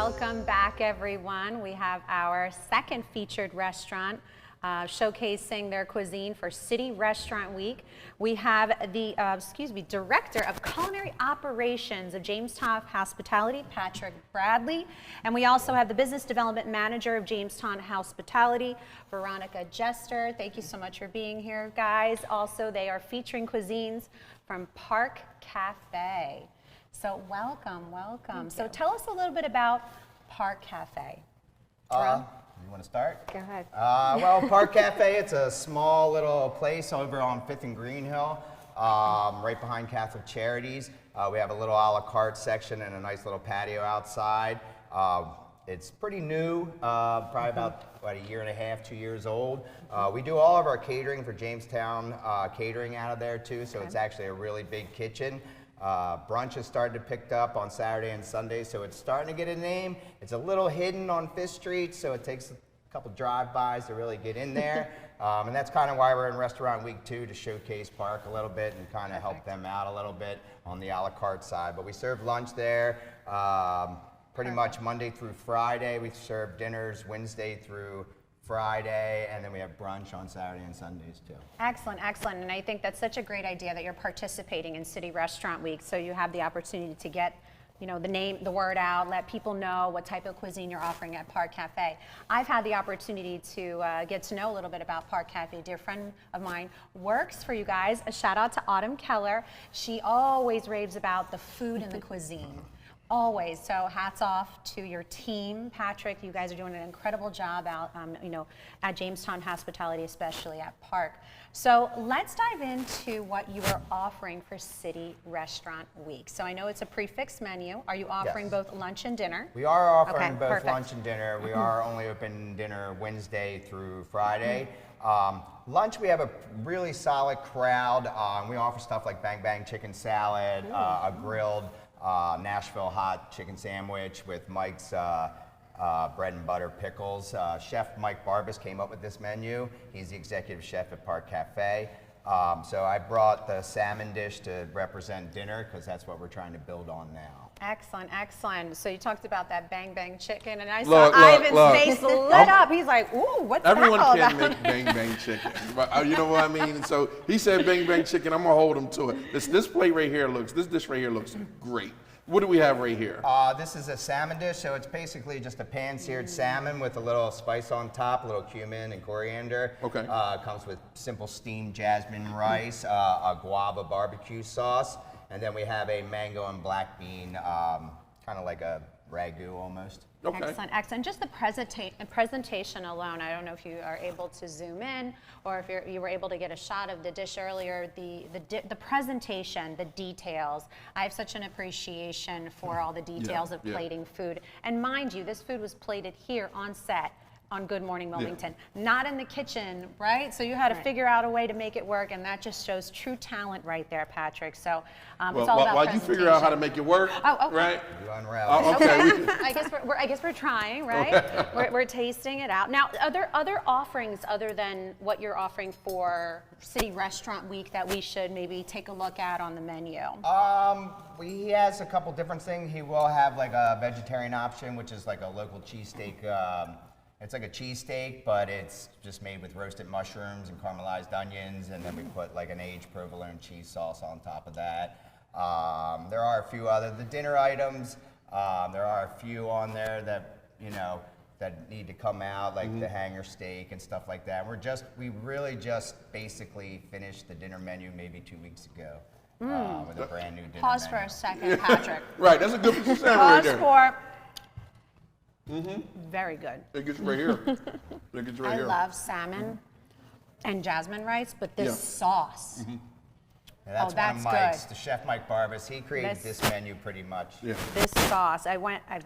Welcome back, everyone. We have our second featured restaurant showcasing their cuisine for City Restaurant Week. We have the Director of Culinary Operations of Jamestown Hospitality, Patrick Bradley. And we also have the Business Development Manager of Jamestown Hospitality, Veronica Jester. Thank you so much for being here, guys. Also, they are featuring cuisines from Park Café. So welcome, welcome. So tell us a little bit about Park Café. You want to start? Go ahead. Well, Park Cafe, it's a small little place over on 5th and Greenhill, right behind Catholic Charities. We have a little a la carte section and a nice little patio outside. It's pretty new, probably about a year and a half, 2 years old. We do all of our catering for Jamestown catering out of there too, so it's actually a really big kitchen. Brunch has started to pick up on Saturday and Sunday, so it's starting to get a name. It's a little hidden on 5th Street, so it takes a couple drive-bys to really get in there. And that's kind of why we're in Restaurant Week 2, to showcase Park a little bit and kind of help them out a little bit on the a la carte side. But we serve lunch there pretty much Monday through Friday. We serve dinners Wednesday through Friday, and then we have brunch on Saturday and Sundays too. Excellent, excellent. And I think that's such a great idea that you're participating in City Restaurant Week, so you have the opportunity to get, you know, the word out, let people know what type of cuisine you're offering at Park Cafe. I've had the opportunity to get to know a little bit about Park Cafe. A dear friend of mine works for you guys. A shout out to Autumn Keller. She always raves about the food and the cuisine. Always. So hats off to your team, Patrick. You guys are doing an incredible job out, at Jamestown Hospitality, especially at Park. So let's dive into what you are offering for City Restaurant Week. So I know it's a prefix menu. Are you offering both lunch and dinner? We are offering both lunch and dinner. We are only open dinner Wednesday through Friday. Lunch, we have a really solid crowd. We offer stuff like Bang Bang Chicken Salad, a grilled Nashville hot chicken sandwich with Mike's bread and butter pickles. Chef Mike Barbas came up with this menu. He's the executive chef at Park Cafe. So I brought the salmon dish to represent dinner because that's what we're trying to build on now. Excellent, excellent. So you talked about that Bang Bang chicken, and I saw Ivan's face lit up. He's like, ooh, what's that all about? Everyone can't make Bang Bang chicken. But, you know what I mean? And so he said Bang Bang chicken. I'm going to hold him to it. This dish right here looks great. What do we have right here? This is a salmon dish, so it's basically just a pan-seared salmon with a little spice on top, a little cumin and coriander. Okay. Comes with simple steamed jasmine rice, a guava BBQ sauce, and then we have a mango and black bean, kind of like a ragu almost. Okay. Excellent, excellent. Just the presentation alone, I don't know if you are able to zoom in or if you were able to get a shot of the dish earlier, the presentation, the details. I have such an appreciation for all the details of plating food. And mind you, this food was plated here on set on Good Morning Wilmington, not in the kitchen, right? So you had to figure out a way to make it work, and that just shows true talent right there, Patrick. So it's all about while you figure out how to make it work, right? You unravel. Okay. I guess we're trying, right? We're tasting it out. Now, are there other offerings other than what you're offering for City Restaurant Week that we should maybe take a look at on the menu? He has a couple different things. He will have like a vegetarian option, which is like a local cheesesteak. It's like a cheesesteak, but it's just made with roasted mushrooms and caramelized onions, and then we put like an aged provolone cheese sauce on top of that. There are a few other dinner items. There are a few on there that that need to come out, like the hanger steak and stuff like that. We really just basically finished the dinner menu maybe 2 weeks ago with a brand new dinner menu. Pause for a second, Patrick. Right, that's a good piece of salmon right there. Pause for. Very good. It gets right here. I love salmon and jasmine rice, but this sauce. And that's one of Mike's, the chef Mike Barbas. He created this menu pretty much. Yeah. This sauce,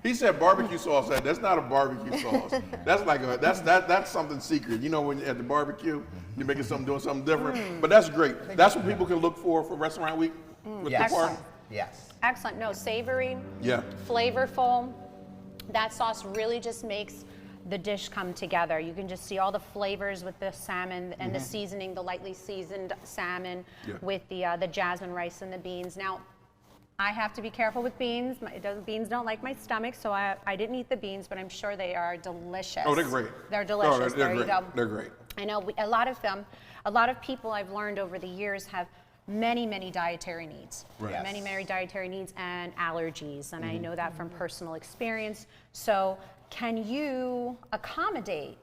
he said barbecue sauce. That's not a barbecue sauce. That's like that's something secret. You know, when at the barbecue, you're making doing something different. But that's great. That's what people can look for Restaurant Week with the Park. Yes. Excellent. No, savory. Yeah. Flavorful. That sauce really just makes the dish come together. You can just see all the flavors with the salmon and the seasoning, the lightly seasoned salmon with the jasmine rice and the beans. Now, I have to be careful with beans. Beans don't like my stomach, so I didn't eat the beans, but I'm sure they are delicious. Oh, they're great. They're delicious. Oh, they're there great. you go. They're great. I know a lot of people I've learned over the years have many dietary needs. Right. Yes. Many dietary needs and allergies, and I know that from personal experience. So can you accommodate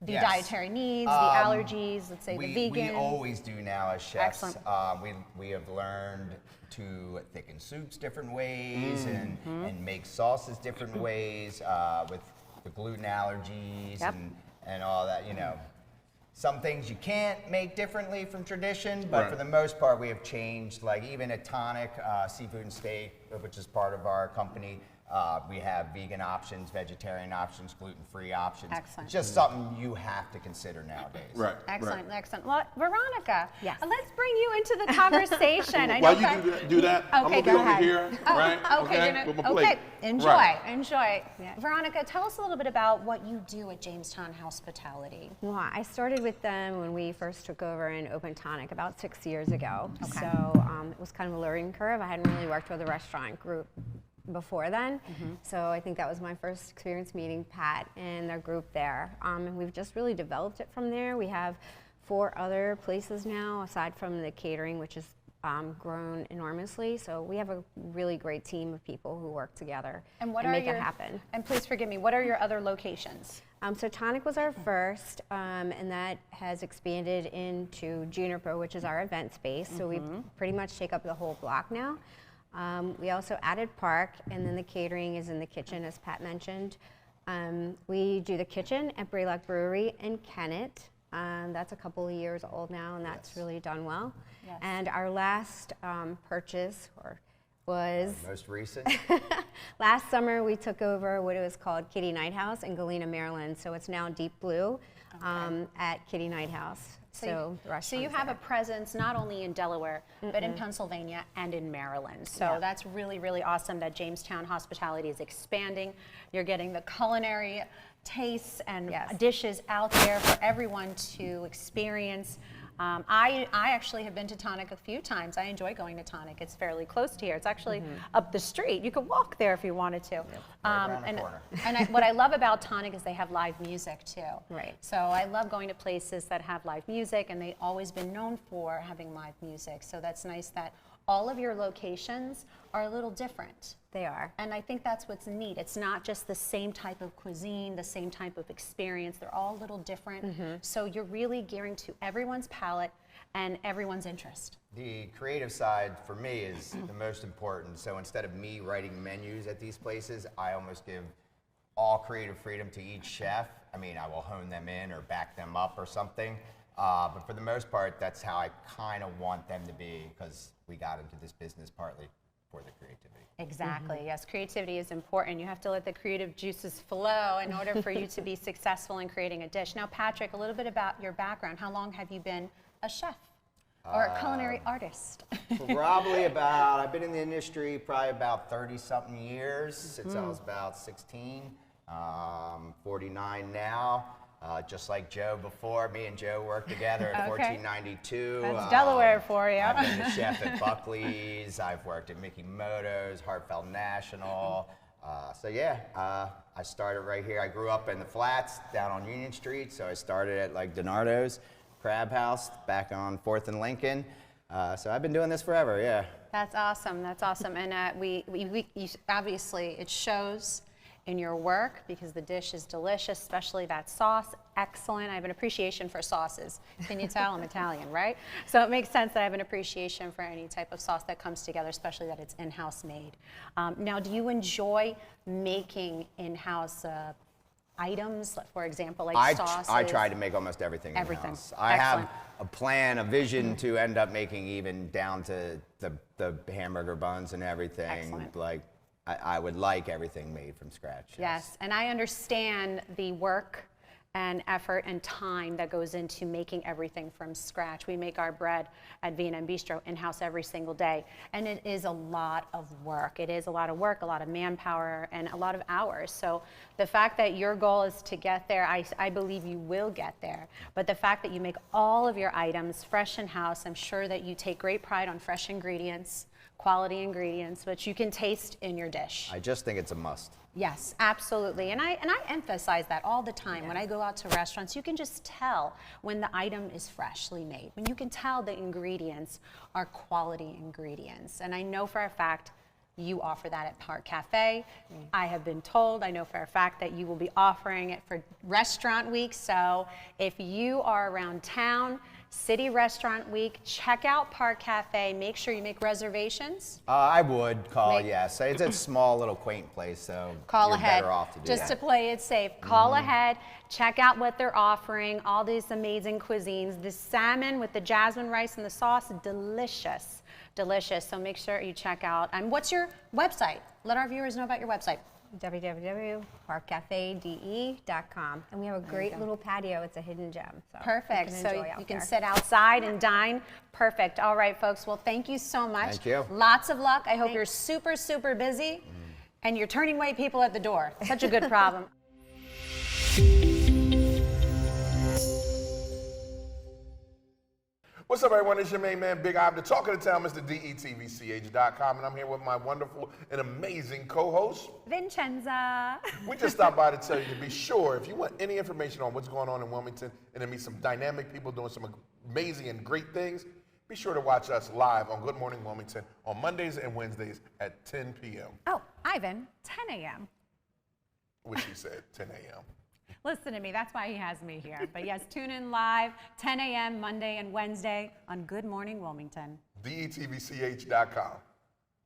the Yes. dietary needs, the allergies, let's say the vegan? We always do now as chefs. Excellent. We have learned to thicken soups different ways and make sauces different ways with the gluten allergies Yep. and all that, you know. Some things you can't make differently from tradition, but Right. for the most part, we have changed. Like even at Tonic Seafood and Steak, which is part of our company, we have vegan options, vegetarian options, gluten-free options. Excellent. It's just something you have to consider nowadays. Right. Excellent, Right. excellent. Well, Veronica, Yes. Let's bring you into the conversation. I While know you do that, I'm Okay, gonna be go over ahead. here, right? Okay, with my plate. okay. Enjoy, Right. enjoy. Veronica, tell us a little bit about what you do at Jamestown Hospitality. Well, I started with them when we first took over and opened Tonic about 6 years ago. Okay. So it was kind of a learning curve. I hadn't really worked with a restaurant group before then. So I think that was my first experience meeting Pat and their group there. And we've just really developed it from there. We have 4 other places now, aside from the catering, which has grown enormously. So we have a really great team of people who work together And make it happen. And please forgive me, what are your other locations? So Tonic was our first, and that has expanded into Juniper, which is our event space. So we pretty much take up the whole block now. We also added Park, and then the catering is in the kitchen, as Pat mentioned. We do the kitchen at Braylock Brewery in Kennett. That's a couple of years old now, and that's really done well. Yes. And our last purchase was Most recent. last summer. We took over what it was called Kitty Night House in Galena, Maryland. So it's now Deep Blue at Kitty Night House. So the So restaurant's you have there. a presence not only in Delaware, but in Pennsylvania and in Maryland. So Yeah. that's really awesome that Jamestown Hospitality is expanding. You're getting the culinary tastes and Yes. dishes out there for everyone to experience. I actually have been to Tonic a few times. I enjoy going to Tonic. It's fairly close to here. It's actually up the street. You could walk there if you wanted to. around the corner. What I love about Tonic is they have live music too. Right. So I love going to places that have live music, and they've always been known for having live music. So that's nice that all of your locations are a little different. They are. And I think that's what's neat. It's not just the same type of cuisine, the same type of experience. They're all a little different. So you're really gearing to everyone's palate and everyone's interest. The creative side for me is the most important. So instead of me writing menus at these places, I almost give all creative freedom to each chef. I mean, I will hone them in or back them up or something. But for the most part, that's how I kind of want them to be, because we got into this business partly for the creativity. Exactly. Yes, creativity is important. You have to let the creative juices flow in order for you to be successful in creating a dish. Now, Patrick, a little bit about your background. How long have you been a chef or a culinary artist? Probably about, I've been in the industry probably about 30-something years, since I was about 16, 49 now. Just like Joe before, me and Joe worked together at Okay. 1492. That's Delaware for you. I've been the chef at Buckley's. I've worked at Mickey Moto's, Hartfeld National. I started right here. I grew up in the flats down on Union Street, so I started at like DiNardo's Crab House back on 4th and Lincoln. So I've been doing this forever, yeah. That's awesome. That's awesome. And obviously, it shows in your work because the dish is delicious, especially that sauce. Excellent. I have an appreciation for sauces. Can you tell I'm Italian, right? So it makes sense that I have an appreciation for any type of sauce that comes together, especially that it's in-house made. Now, do you enjoy making in-house items, for example, like sauces? I try to make almost everything Everything. in-house. I have Excellent. a plan, a vision to end up making even down to the hamburger buns and everything. Excellent. Like, I would like everything made from scratch. Yes, and I understand the work and effort and time that goes into making everything from scratch. We make our bread at V&M Bistro in-house every single day, and it is a lot of work. It is a lot of work, a lot of manpower, and a lot of hours. So the fact that your goal is to get there, I believe you will get there. But the fact that you make all of your items fresh in-house, I'm sure that you take great pride on fresh ingredients, quality ingredients, which you can taste in your dish. I just think it's a must. Yes, absolutely. And I emphasize that all the time. When I go out to restaurants, you can just tell when the item is freshly made. When you can tell the ingredients are quality ingredients. And I know for a fact you offer that at Park Café. I have been told, I know for a fact that you will be offering it for Restaurant Week. So if you are around town, City Restaurant Week, check out Park Café. Make sure you make reservations. I would call, yes. It's a small little quaint place, so Call you're ahead, better off to do just that. to play it safe. Call ahead, check out what they're offering, all these amazing cuisines. The salmon with the jasmine rice and the sauce, delicious, delicious. So make sure you check out. And what's your website? Let our viewers know about your website. www.parkcafede.com. And we have a great little patio. It's a hidden gem. So Perfect. You can So enjoy out you can there. sit outside and dine. Perfect. All right, folks. Well, thank you so much. Thank you. Lots of luck. I hope you're super, super busy and you're turning away people at the door. Such a good problem. What's up, everyone? It's your main man, Big Ob, the talk of the town, Mr. DETVCH.com, and I'm here with my wonderful and amazing co-host. Vincenza. We just stopped by to tell you to be sure, if you want any information on what's going on in Wilmington and to meet some dynamic people doing some amazing and great things, be sure to watch us live on Good Morning Wilmington on Mondays and Wednesdays at 10 p.m. Oh, Ivan, 10 a.m. Which he said, 10 a.m. Listen to me, that's why he has me here. But yes, tune in live, 10 a.m. Monday and Wednesday on Good Morning Wilmington. DETVCH.com.